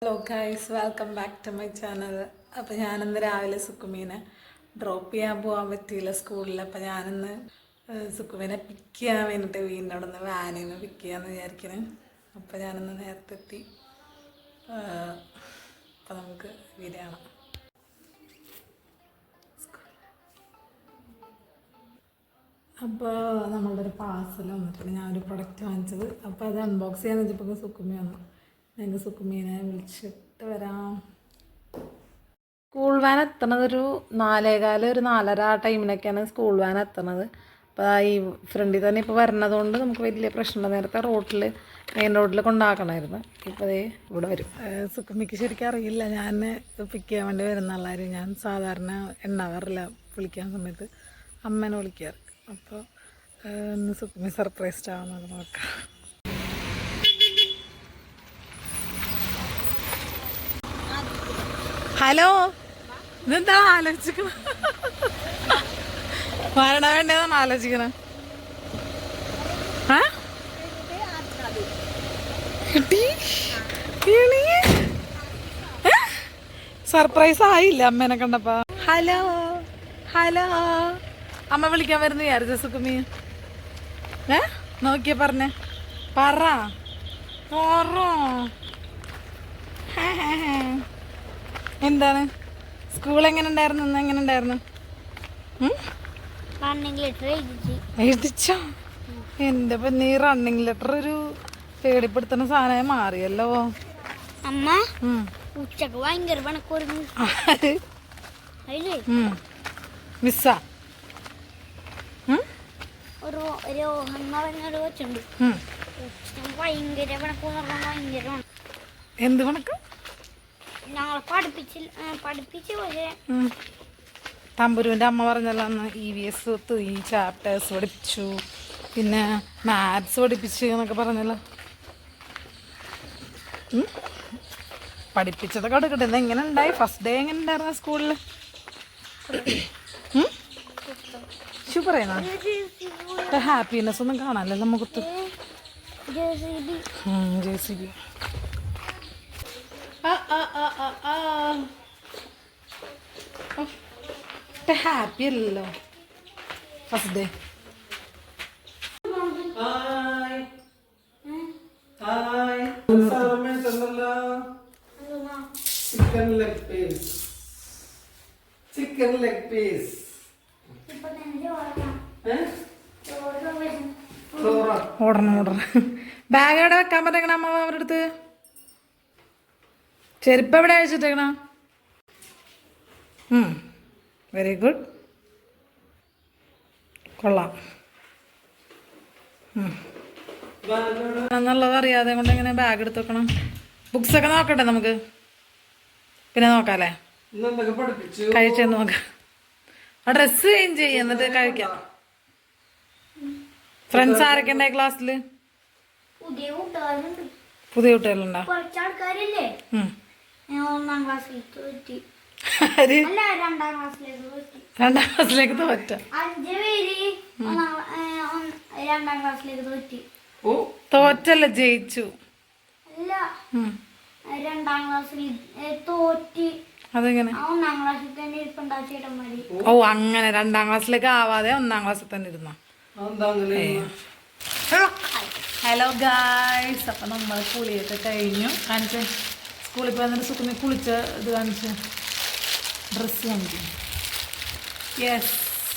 Hello guys, welcome back to my channel. അപ്പോൾ ഞാനിന്ന് രാവിലെ സുക്കുമീനെ ഡ്രോപ്പ് ചെയ്യാൻ പോകാൻ പറ്റിയില്ല സ്കൂളിൽ. അപ്പോൾ ഞാനിന്ന് സുക്കുമീനെ പിക്ക് ചെയ്യാൻ വേണ്ടിയിട്ട് വീടിൻ്റെ അവിടെ നിന്ന് വാനിൽ നിന്ന് പിക്ക് ചെയ്യാമെന്ന് വിചാരിക്കുന്നത്. അപ്പോൾ ഞാനിന്ന് നേരത്തെ എത്തി. അപ്പോൾ നമുക്ക് വീഡിയോ കാണാം. അപ്പോൾ നമ്മളുടെ ഒരു പാർസൽ വന്നിട്ടുണ്ട്. ഞാനൊരു പ്രൊഡക്റ്റ് വാങ്ങിച്ചത്. അപ്പോൾ അത് അൺബോക്സ് ചെയ്യാന്ന് വെച്ചപ്പോൾ സുക്കുമി വന്നു. ഞങ്ങൾക്ക് സുക്കുമീനെ വിളിച്ചിട്ട് വരാം. സ്കൂൾ വാൻ എത്തണത് ഒരു 4:15 ഒരു 4:30 ആ ടൈമിനൊക്കെയാണ് സ്കൂൾ വാൻ എത്തണത്. അപ്പോൾ ഈ ഫ്രണ്ടിൽ തന്നെ ഇപ്പോൾ വരണതുകൊണ്ട് നമുക്ക് വലിയ പ്രശ്നമില്ല. നേരത്തെ മെയിൻ റോഡിൽ കൊണ്ടാക്കണമായിരുന്നു. ഇപ്പോൾ അതേ ഇവിടെ വരും. സുക്കുമിക്ക് ശരിക്കും അറിയില്ല ഞാൻ പിക്ക് ചെയ്യാൻ വേണ്ടി വരുന്ന ആളായിരുന്നു. ഞാൻ സാധാരണ ഉണ്ടാവാറില്ല വിളിക്കാൻ സമയത്ത്, അമ്മേനെ വിളിക്കാറ്. അപ്പോൾ ഇന്ന് സുക്കുമി സർപ്രൈസ്ഡ് ആവുന്നത് നോക്കാം. ഹലോ, ഇതെന്താ ആലോചിക്കണ? വരണ വേണ്ടതാണ് ആലോചിക്കണ. സർപ്രൈസ് ആയില്ല അമ്മേനെ കണ്ടപ്പോ. ഹലോ ഹലോ, അമ്മ വിളിക്കാൻ വരുന്ന വിചാരിച്ച സുക്കുമി. നോക്കിയ പറഞ്ഞേ പറ. എന്താണ് സ്കൂൾ എങ്ങനെ ഉണ്ടായിരുന്നു? ഇന്ന് എങ്ങനെ ഉണ്ടായിരുന്നു? എഴുതിച്ചോ? എൻ്റെ നീ റണ്ണിങ് ലെറ്റർ ഒരു പേടിപ്പെടുത്തുന്ന സാധനമായി മാറിയല്ലോ അമ്മ. ഉച്ചക്ക് ഭയങ്കര പണക്കുറവ്. മിസ്സാ രോഹൻ പറഞ്ഞൊരു കൊച്ചുണ്ട്. ഭയങ്കര പണക്കുറവ്. ഭയങ്കര എന്ത് കണക്ക്? ഞങ്ങളെ പഠിപ്പിച്ച് പക്ഷേ തമ്പുരുവിൻ്റെ അമ്മ പറഞ്ഞല്ലോ അന്ന് EVS 3 ചാപ്റ്റേഴ്സ് പഠിപ്പിച്ചു, പിന്നെ മാത്സ് പഠിപ്പിച്ചു എന്നൊക്കെ പറഞ്ഞല്ലോ. പഠിപ്പിച്ചതൊക്കെ എടുക്കട്ടെ. ഇത് എങ്ങനെ ഉണ്ടായി? ഫസ്റ്റ് ഡേ എങ്ങനെ ഉണ്ടായിരുന്നു സ്കൂളിൽ? സൂപ്പറായിരുന്നോ? ഹാപ്പിനെസ് ഒന്നും കാണാനല്ലോ മുഖത്ത്. JCB ഹാപ്പി അല്ലല്ലോ first day. Chicken leg piece ഓടണം. ബാഗ് എവിടെ വെക്കാൻ പറ്റേക്കണ അമ്മ അവരുടെ അടുത്ത്? ചെരുപ്പ് എവിടെ അഴിച്ചിട്ടേക്കണ? വെരി ഗുഡ്, കൊള്ളാം. എന്നുള്ളത് അറിയാതെ കൊണ്ട് എങ്ങനെ ബാഗ് എടുത്ത് വെക്കണം? ബുക്സൊക്കെ നോക്കട്ടെ നമുക്ക്, പിന്നെ നോക്കാല്ലേ? കഴിച്ചെന്ന് നോക്കാം. ആ ഡ്രസ്സ് ചേഞ്ച് ചെയ്യ, എന്നിട്ട് കഴിക്കാം. ഫ്രണ്ട്സ് ആരൊക്കെ ഉണ്ടായി ക്ലാസ്സിൽ? പുതിയ കുട്ടികളുണ്ടോ? രണ്ടാം ക്ലാസ്സിലേക്ക് തോറ്റ? തോറ്റല്ല, ജയിച്ചു. അതെങ്ങനെ? ഓ അങ്ങനെ, 2ാം ക്ലാസ്സിലേക്ക് ആവാതെ 1ാം ക്ലാസ്സിൽ തന്നെ ഇരുന്നോ? ഹലോ ഗായ്സ്, അപ്പം നമ്മൾ കുളിയൊക്കെ കഴിഞ്ഞു. കാണിച്ച് സ്കൂളിൽ പോയി വന്നിട്ട് സുക്കുമി കുളിച്ച ഇത് കാണിച്ച് ഡ്രസ്സ് കാണിക്കും. യെസ്,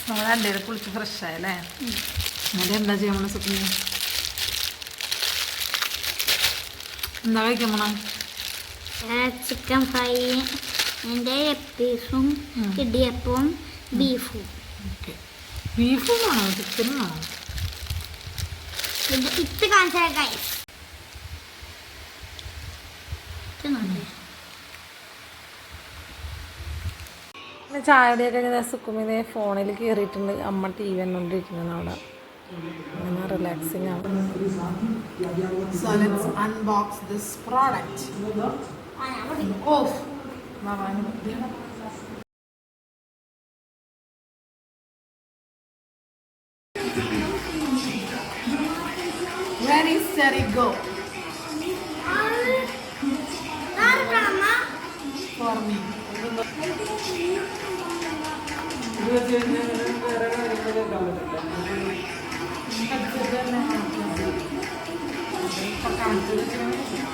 നമ്മൾ രണ്ടുപേരും കുളിച്ച് ഫ്രഷായല്ലേ? എന്നിട്ട് എന്താ ചെയ്യണം സുക്കുമി? എന്താ കഴിക്കാൻ പോണ? ചിക്കൻ ഫ്രൈ, എൻ്റെ പീസും ഇടിയപ്പവും ബീഫും. ഓക്കെ, ബീഫും വേണോ ചിക്കനും വേണോ? ഇത് കാണിച്ചാൽ ചായയുടെയൊക്കെ ഇങ്ങനെ സുക്കുമിനെ ഫോണിൽ കയറിയിട്ടുണ്ട്. അമ്മ TV കണ്ടുകൊണ്ടിരിക്കുന്നതാണ് അവിടെ. അങ്ങനെ റിലാക്സിങ് ആണ്. So let's unbox this product. Ready, steady, go. പറഞ്ഞു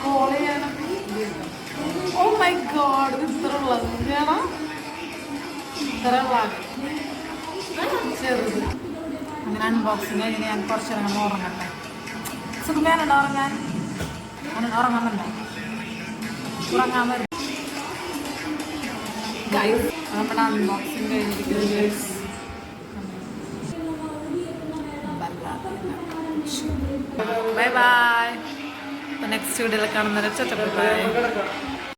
കോൾ ചെയ്യാനൊക്കെ ഓ മൈ ഗോഡ് ഇത് ഇത്ര ഉള്ളത് വേണം ഇത്ര ഉള്ളത് ചെറുത് അങ്ങനെ അൺബോക്സിങ് കഴിഞ്ഞ് ഞാൻ കുറച്ച് നേരം അങ്ങനെ ഉറങ്ങട്ടെ സുഖമേനുണ്ടോ ഉറങ്ങാൻ അങ്ങനെ ഉറങ്ങുന്നുണ്ടോ ഉറങ്ങാൻ വരും ഗൈസ് നമ്മുടെ അൺബോക്സിങ് കഴിഞ്ഞിരിക്കുന്നത് ഗൈസ് ബൈ ബൈ നെക്സ്റ്റ് വീഡിയോയിൽ കാണുന്നവരെ ബൈ